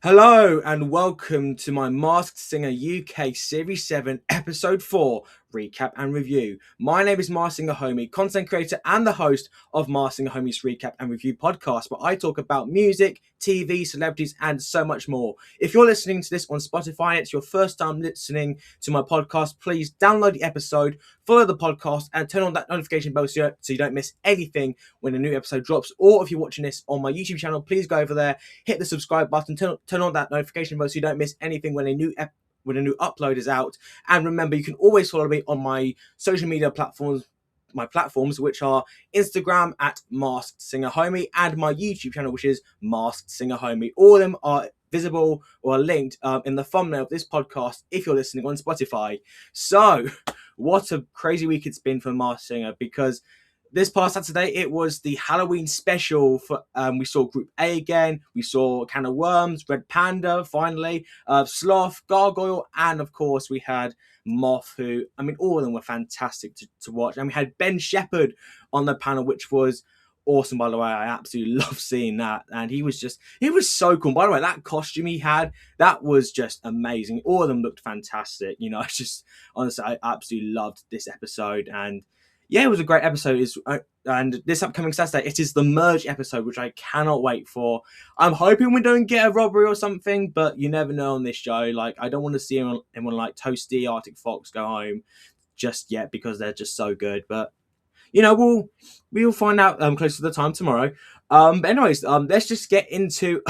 Hello and welcome to my Masked Singer UK Series 7 Episode 4 recap and review. My name is Masked Singer Homie, content creator and the host of Masked Singer Homie's recap and review podcast, where I talk about music, TV, celebrities and so much more. If you're listening to this on Spotify and it's your first time listening to my podcast, please download the episode, follow the podcast and turn on that notification bell so you don't miss anything when a new episode drops. Or if you're watching this on my YouTube channel, please go over there, hit the subscribe button, turn on that notification bell so you don't miss anything when a new upload is out. And remember, you can always follow me on my social media platforms, which are Instagram at Masked Singer Homie and my YouTube channel, which is Masked Singer Homie. All of them are visible or linked in the thumbnail of this podcast if you're listening on Spotify. So, what a crazy week it's been for Masked Singer, because this past Saturday, it was the Halloween special. For we saw Group A again. We saw Can of Worms, Red Panda, finally, Sloth, Gargoyle, and of course we had Moth, who, I mean, all of them were fantastic to watch. And we had Ben Shepard on the panel, which was awesome, by the way. I absolutely love seeing that. And he was so cool. By the way, that costume he had, that was just amazing. All of them looked fantastic. You know, honestly, I absolutely loved this episode. And yeah, it was a great episode. And this upcoming Saturday, it is the merge episode, which I cannot wait for. I'm hoping we don't get a robbery or something, but you never know on this show. Like, I don't want to see anyone like Toasty, Arctic Fox go home just yet, because they're just so good. But you know, we'll find out closer to the time tomorrow. But anyways, let's just get into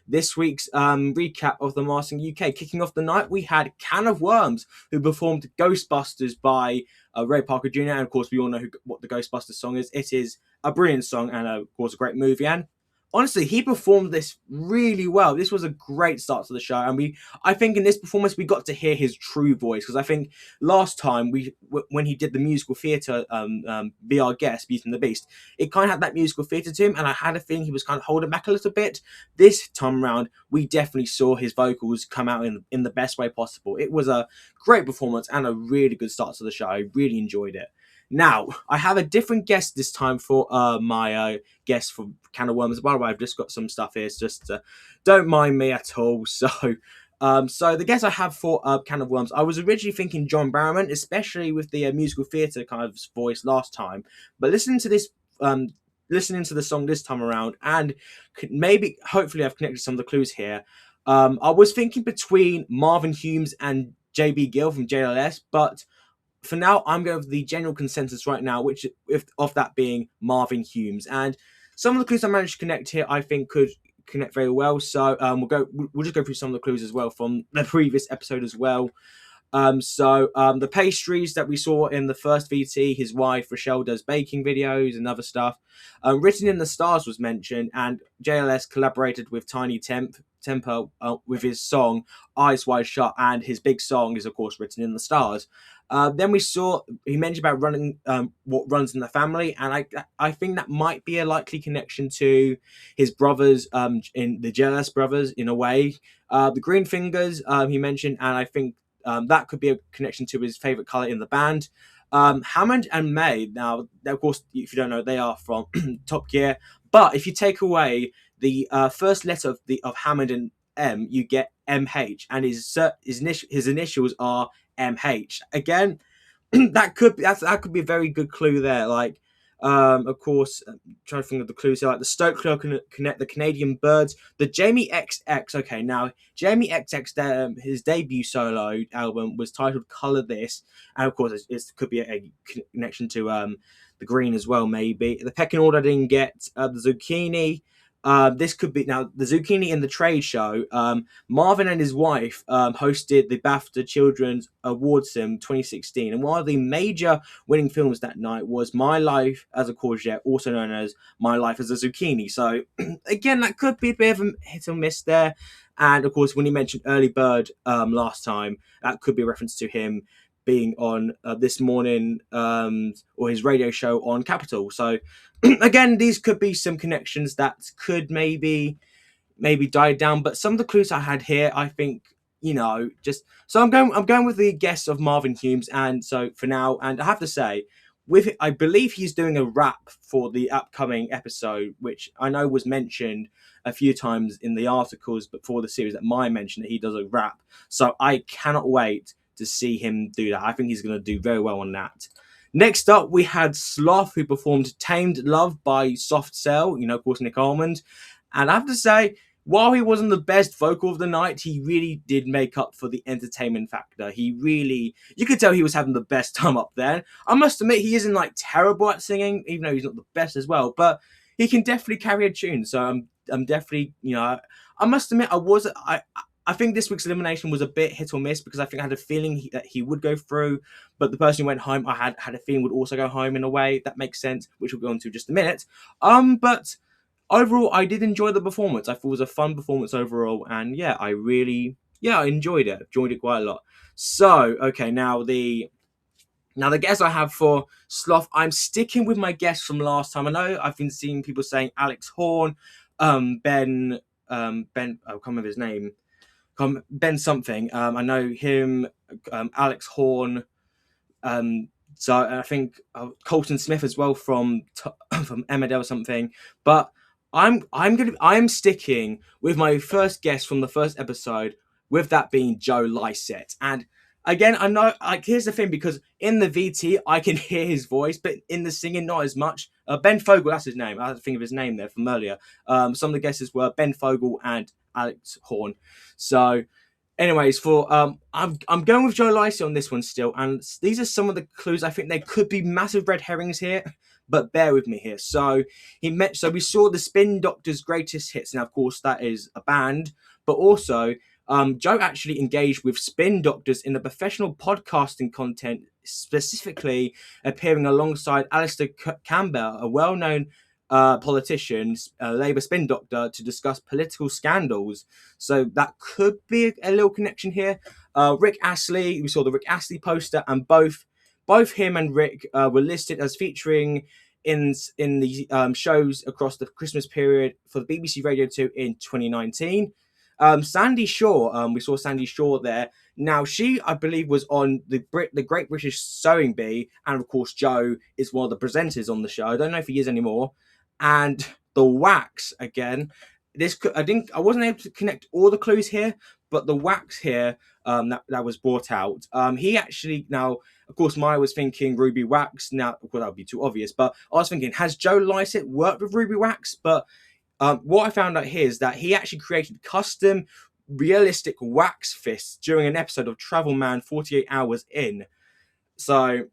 this week's recap of the Masked Singer UK. Kicking off the night, we had Can of Worms, who performed Ghostbusters by Ray Parker Jr. And of course, we all know what the Ghostbusters song is. It is a brilliant song and, of course, a great movie. And honestly, he performed this really well. This was a great start to the show, and I think in this performance we got to hear his true voice, because I think last time when he did the musical theatre, Be Our Guest, Beauty and the Beast, it kind of had that musical theatre to him, and I had a feeling he was kind of holding back a little bit. This time around, we definitely saw his vocals come out in the best way possible. It was a great performance and a really good start to the show. I really enjoyed it. Now, I have a different guest this time for my guest for Can of Worms. By the way, I've just got some stuff here, so just don't mind me at all. So the guest I have for Can of Worms, I was originally thinking John Barrowman, especially with the musical theatre kind of voice last time. But listening to the song this time around, and hopefully I've connected some of the clues here. I was thinking between Marvin Humes and JB Gill from JLS, but for now, I'm going with the general consensus right now, which of that being Marvin Humes. And some of the clues I managed to connect here, I think, could connect very well. So we'll just go through some of the clues as well from the previous episode as well. The pastries that we saw in the first VT, his wife Rochelle does baking videos and other stuff. Written in the Stars was mentioned, and JLS collaborated with Tiny Temper with his song Eyes Wide Shut, and his big song is of course Written in the Stars. Then he mentioned about running what runs in the family, and I think that might be a likely connection to his brothers, in the JLS brothers in a way. The Green Fingers he mentioned, and I think that could be a connection to his favorite color in the band. Hammond and May, now, of course, if you don't know, they are from Top Gear. But if you take away the first letter of Hammond and M, you get MH, and his initials are MH. Again, that could be a very good clue there. Like, of course, I'm trying to think of the clues here. Like the Stoke Club can connect the Canadian Birds, the Jamie XX. Okay, now Jamie XX, his debut solo album was titled "Color This," and of course, it could be a connection to the Green as well. Maybe the pecking order I didn't get. The Zucchini. This could be now the Zucchini in the Trade show. Marvin and his wife hosted the BAFTA Children's Awards Sim 2016, and one of the major winning films that night was My Life as a Courgette, also known as My Life as a Zucchini. So again, that could be a bit of a hit or miss there. And of course, when he mentioned Early Bird last time, that could be a reference to him being on This Morning or his radio show on Capital. So again, these could be some connections that could maybe die down. But some of the clues I had here, I think, I'm going with the guess of Marvin Humes. And so for now, and I have to say, I believe he's doing a rap for the upcoming episode, which I know was mentioned a few times in the articles before the series that Maya mentioned that he does a rap. So I cannot wait to see him do that. I think he's going to do very well on that. Next up, we had Sloth, who performed Tamed Love by Soft Cell, of course, Nick Almond. And I have to say, while he wasn't the best vocal of the night, he really did make up for the entertainment factor. You could tell he was having the best time up there. I must admit, he isn't terrible at singing, even though he's not the best as well, but he can definitely carry a tune. So I'm definitely, I must admit, I think this week's elimination was a bit hit or miss because I think I had a feeling that he would go through, but the person who went home, I had a feeling would also go home in a way. That makes sense, which we'll go into in just a minute. But overall, I did enjoy the performance. I thought it was a fun performance overall, and yeah, I enjoyed it. Enjoyed it quite a lot. So, okay, now the guess I have for Sloth, I'm sticking with my guess from last time. I know I've been seeing people saying Alex Horn, Ben, I can't remember his name. Ben something. I know him, Alex Horn. So I think Colton Smith as well from Emmerdale or something. But I'm sticking with my first guess from the first episode, with that being Joe Lycett. And again, I know, here's the thing, because in the VT I can hear his voice, but in the singing not as much. Ben Fogle, that's his name. I had to think of his name there from earlier. Some of the guesses were Ben Fogle and Alex Horn. So, anyways, I'm going with Joe Lycett on this one still, and these are some of the clues. I think there could be massive red herrings here, but bear with me here. So we saw the Spin Doctors' Greatest Hits. Now, of course, that is a band, but also Joe actually engaged with Spin Doctors in the professional podcasting content, specifically appearing alongside Alistair Campbell, a well-known politician, Labour spin doctor, to discuss political scandals. So that could be a little connection here. Rick Astley, we saw the Rick Astley poster, and both him and Rick were listed as featuring in the shows across the Christmas period for the BBC Radio 2 in 2019. Sandy Shaw, we saw Sandy Shaw there. Now, she, I believe, was on the Great British Sewing Bee, and of course, Joe is one of the presenters on the show. I don't know if he is anymore. And the wax again. I wasn't able to connect all the clues here, but the wax here that was brought out. He actually, now, of course, Maya was thinking Ruby Wax. Now, of course, that would be too obvious, but I was thinking, has Joe Lycett worked with Ruby Wax? But what I found out here is that he actually created custom realistic wax fists during an episode of Travel Man 48 Hours In. So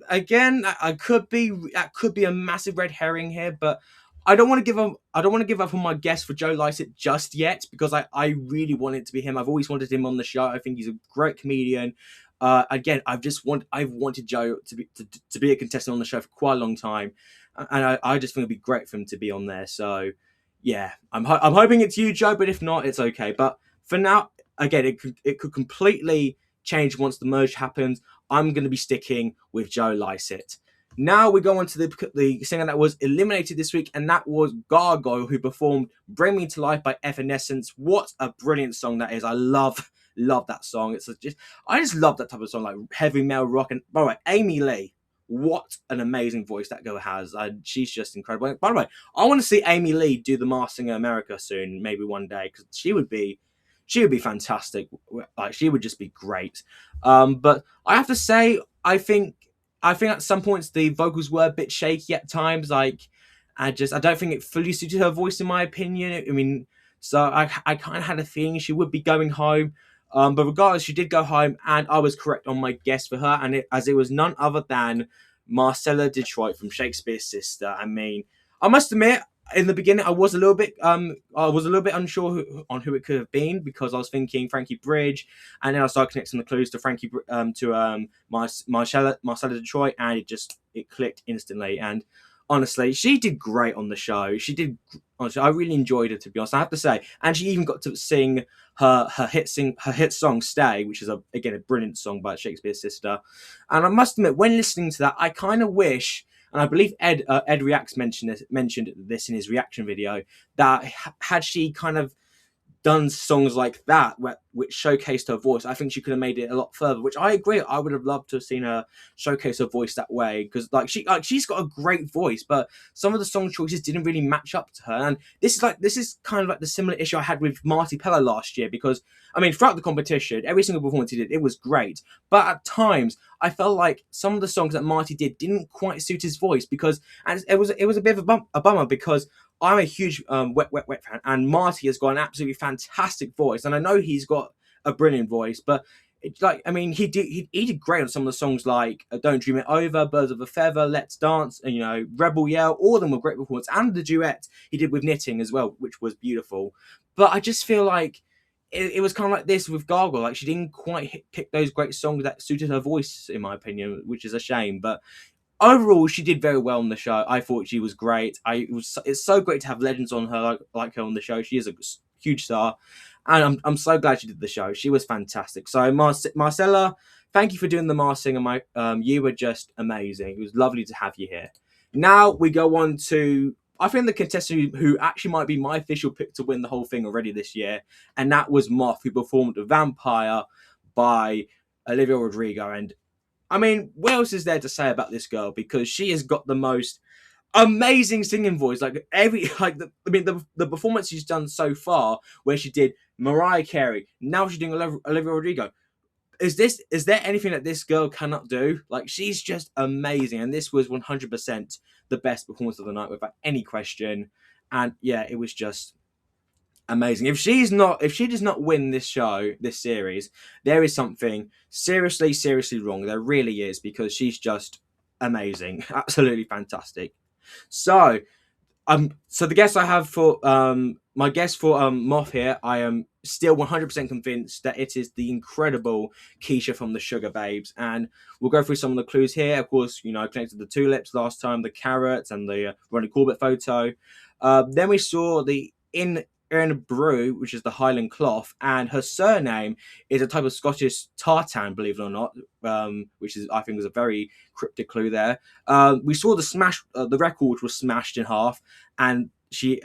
again, that could be a massive red herring here, but I don't want to give up on my guess for Joe Lycett just yet, because I really want it to be him. I've always wanted him on the show. I think he's a great comedian. Again, I've wanted Joe to be a contestant on the show for quite a long time, and I just think it'd be great for him to be on there. So yeah, I'm hoping it's you, Joe, but if not, it's okay. But for now, again, it could completely change once the merge happens. I'm going to be sticking with Joe Lycett. Now we go on to the singer that was eliminated this week, and that was Gargoyle, who performed Bring Me to Life by Evanescence. What a brilliant song that is. I love that song. I just love that type of song, like heavy male rock. And by the way, Amy Lee, what an amazing voice that girl has. She's just incredible. By the way, I want to see Amy Lee do the Masked Singer America soon, maybe one day, because she would be fantastic. Like, she would just be great. But I have to say, I think at some points the vocals were a bit shaky at times. Like, I don't think it fully suited her voice, in my opinion. I mean, so I kind of had a feeling she would be going home. But regardless, she did go home, and I was correct on my guess for her. And it was none other than Marcella Detroit from Shakespeare's Sister. I mean, I must admit, in the beginning, I was a little bit unsure on who it could have been, because I was thinking Frankie Bridge, and then I started connecting the clues to Marcella Detroit, and it clicked instantly. And honestly, she did great on the show. Honestly, I really enjoyed her, to be honest, I have to say. And she even got to sing her hit song "Stay," which is a brilliant song by Shakespeare's Sister. And I must admit, when listening to that, I kind of wish. And I believe Ed Reacts mentioned this in his reaction video, that had she kind of done songs like that, which showcased her voice, I think she could have made it a lot further. Which I agree. I would have loved to have seen her showcase her voice that way, because she's got a great voice, but some of the song choices didn't really match up to her. And this is kind of like the similar issue I had with Marty Pella last year, because I mean, throughout the competition, every single performance he did, it was great. But at times, I felt like some of the songs that Marty did didn't quite suit his voice, because and it was a bit of a bummer, because I'm a huge Wet Wet Wet fan, and Marty has got an absolutely fantastic voice, and I know he's got a brilliant voice, but I mean, he did great on some of the songs like "Don't Dream It Over," "Birds of a Feather," "Let's Dance," and "Rebel Yell." All of them were great performances, and the duet he did with Knitting as well, which was beautiful. But I just feel like it was kind of like this with Gargoyle. Like, she didn't quite pick those great songs that suited her voice, in my opinion, which is a shame. But overall, she did very well on the show. I thought she was great. It's so great to have legends on her like her on the show. She is a huge star, and I'm so glad she did the show. She was fantastic. So Marcella, thank you for doing the Masked Singer. You were just amazing. It was lovely to have you here. Now we go on to, I think, the contestant who actually might be my official pick to win the whole thing already this year, and that was Moth, who performed "Vampire" by Olivia Rodrigo. And I mean, what else is there to say about this girl? Because she has got the most amazing singing voice. The performance she's done so far, where she did Mariah Carey, now she's doing Olivia Rodrigo. Is there anything that this girl cannot do? Like, she's just amazing, and this was 100% the best performance of the night without any question. And yeah, it was just amazing. If she does not win this series, there is something seriously wrong. There really is, because she's just amazing, absolutely fantastic. So the guest I have for my guest for Moth here, I am still 100% convinced that it is the incredible Keisha from the Sugar Babes, and we'll go through some of the clues here. Of course, I connected the tulips last time, the carrots, and the Ronnie Corbett photo. Then we saw the Erin Brew, which is the Highland cloth, and her surname is a type of Scottish tartan, believe it or not, which is, I think, was a very cryptic clue there. We saw the record was smashed in half, and she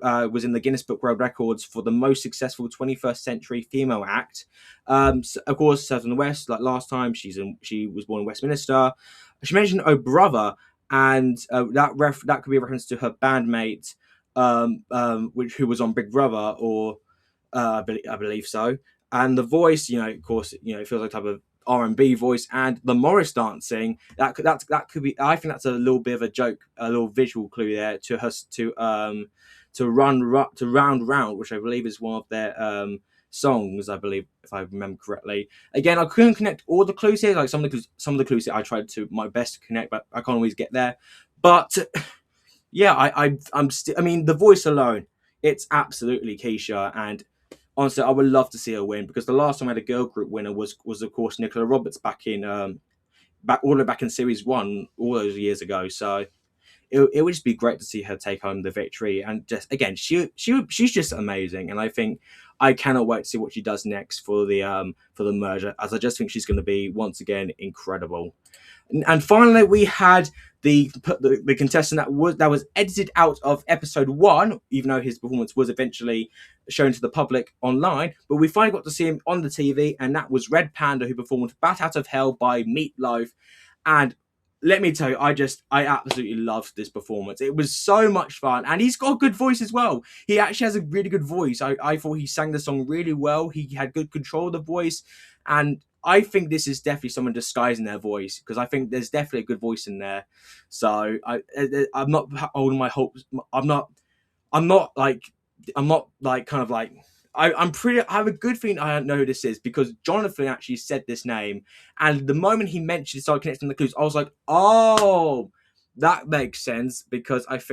was in the Guinness Book World Records for the most successful 21st century female act. So, of course, South in the West, like last time, she was born in Westminster. She mentioned "Oh Brother," and that could be a reference to her bandmate, who was on Big Brother, or I believe so. And the voice, of course, it feels like a type of R&B voice, and the Morris dancing. That could be. I think that's a little bit of a joke, a little visual clue there to her to round round, which I believe is one of their songs. I believe, if I remember correctly. Again, I couldn't connect all the clues here. Like some of the clues that I tried to my best to connect, but I can't always get there. But yeah, I'm still. I mean, the voice alone, it's absolutely Keisha, and honestly, I would love to see her win, because the last time I had a girl group winner was of course Nicola Roberts back all the way back in Series 1 all those years ago. So it would just be great to see her take home the victory, and just again, she's just amazing, and I think I cannot wait to see what she does next for the merger, as I just think she's going to be once again incredible. And finally, we had the contestant that was edited out of episode 1, even though his performance was eventually shown to the public online. But we finally got to see him on the TV, and that was Red Panda, who performed "Bat Out of Hell" by Meatloaf. And let me tell you, I absolutely loved this performance. It was so much fun, and he's got a good voice as well. He actually has a really good voice. I thought he sang the song really well. He had good control of the voice, and I think this is definitely someone disguising their voice, because I think there's definitely a good voice in there. So I'm not holding my hopes. I'm not kind of like. I have a good feeling I don't know who this is, because Jonathan actually said this name, and the moment he mentioned started connecting the clues, I was like, oh, that makes sense, because if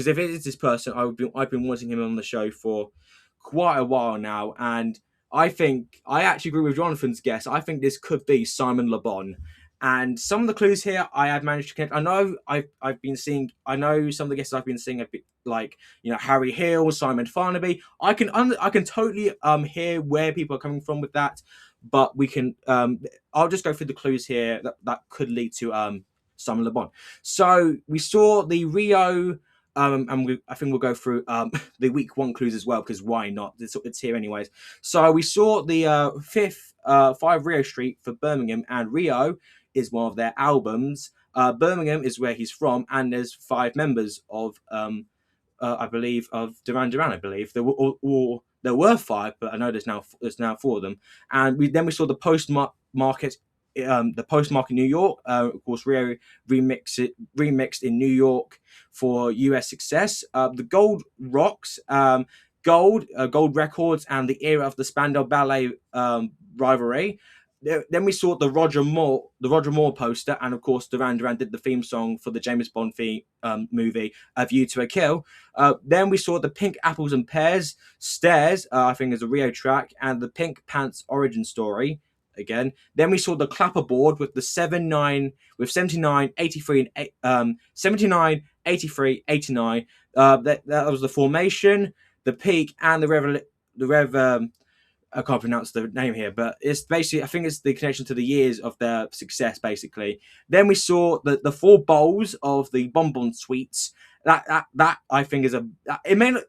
it is this person, I've been wanting him on the show for quite a while now, and I actually agree with Jonathan's guess. I think this could be Simon Le Bon. And some of the clues here I had managed to connect. I know I know some of the guesses I've been seeing a bit like, Harry Hill, Simon Farnaby. I can totally hear where people are coming from with that, but we can I'll just go through the clues here that could lead to Simon Le Bon. So we saw the Rio I think we'll go through the week one clues as well, because why not? It's here anyways. So we saw the fifth 5 Rio Street for Birmingham, and Rio is one of their albums. Birmingham is where he's from, and there's 5 members of I believe of Duran Duran. I believe there were 5, but I know there's now 4 of them. And we saw the market. The postmark in New York, of course, Rio remixed in New York for US success. The Gold Rocks, Gold Records, and the era of the Spandau Ballet rivalry. Then we saw the Roger Moore poster, and of course, Duran Duran did the theme song for the James Bond movie, A View to a Kill. Then we saw the Pink Apples and Pears, Stairs, I think is a Rio track, and the Pink Pants origin story. Again, then we saw the clapperboard with the 79, 83, and 79, 83, 89. That was the formation, the peak, and the rev. I can't pronounce the name here, but it's basically, I think it's the connection to the years of their success, basically. Then we saw the 4 bowls of the bonbon sweets. That I think is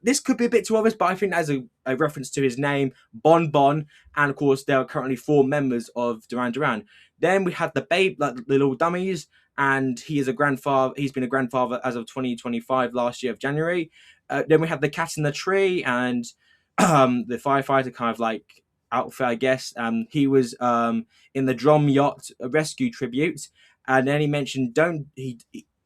this could be a bit too obvious, but I think that is a reference to his name, Bon Bon, and of course there are currently 4 members of Duran Duran. Then we had the the little dummies, and he is a grandfather. He's been a grandfather as of 2025, last year of January. Then we had the cat in the tree, and the firefighter kind of like outfit, I guess. He was in the Drum Yacht Rescue tribute, and then he mentioned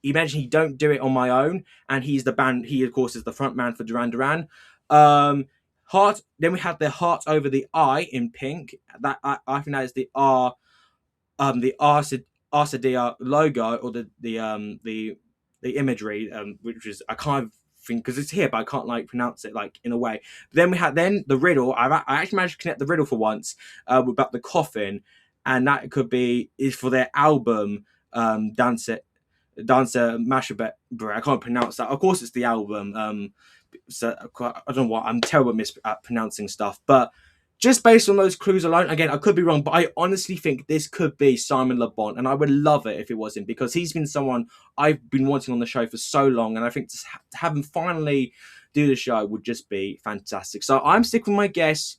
he mentioned he don't do it on my own, and he's the band. He of course is the front man for Duran Duran. Heart. Then we had the heart over the I in pink. That I think that is the R, the RCDR logo, or the imagery, which is I kind of think because it's here, but I can't like pronounce it like in a way. But then we had the riddle. I actually managed to connect the riddle for once about the coffin, and that could be is for their album Dancer Mashabet. I can't pronounce that. Of course, it's the album. So I don't know what I'm terrible at pronouncing stuff, but just based on those clues alone, again, I could be wrong, but I honestly think this could be Simon Le Bon, and I would love it if it was him, because he's been someone I've been wanting on the show for so long, and I think to have him finally do the show would just be fantastic. So I'm sticking with my guess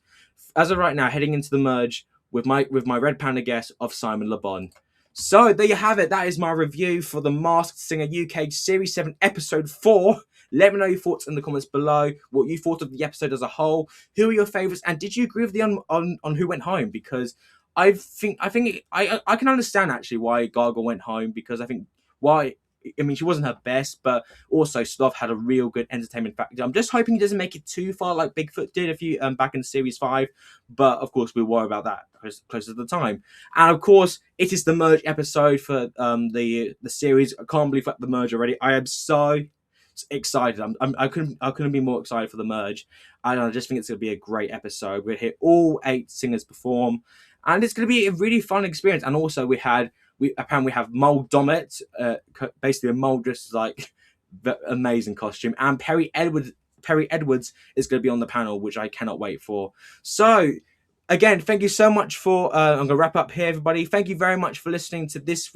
as of right now, heading into the merge with my Red Panda guess of Simon Le Bon. So there you have it. That is my review for the Masked Singer UK Series 7 Episode 4. Let me know your thoughts in the comments below, what you thought of the episode as a whole, who are your favourites, and did you agree with the on who went home? Because I can understand actually why Gargoyle went home, because I think she wasn't her best, but also Sloth had a real good entertainment factor. I'm just hoping he doesn't make it too far like Bigfoot did a few back in Series 5, but of course we'll worry about that closer to the time. And of course, it is the merge episode for the series. I can't believe the merge already. I am so excited. I couldn't be more excited for the merge. I just think it's going to be a great episode. We'll hear all 8 singers perform, and it's going to be a really fun experience. And also we have Mole Domet, basically a mole dressed like the amazing costume, and Perry Edwards is going to be on the panel, which I cannot wait for. So again, thank you so much for I'm going to wrap up here, everybody. Thank you very much for listening to this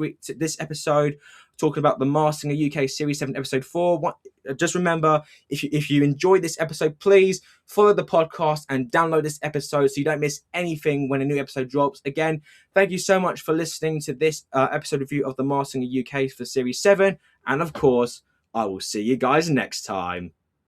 episode talking about the Masked Singer UK Series 7 Episode 4. Just remember, if you enjoyed this episode, please follow the podcast and download this episode so you don't miss anything when a new episode drops. Again, thank you so much for listening to this episode review of the Masked Singer UK for Series 7. And of course, I will see you guys next time.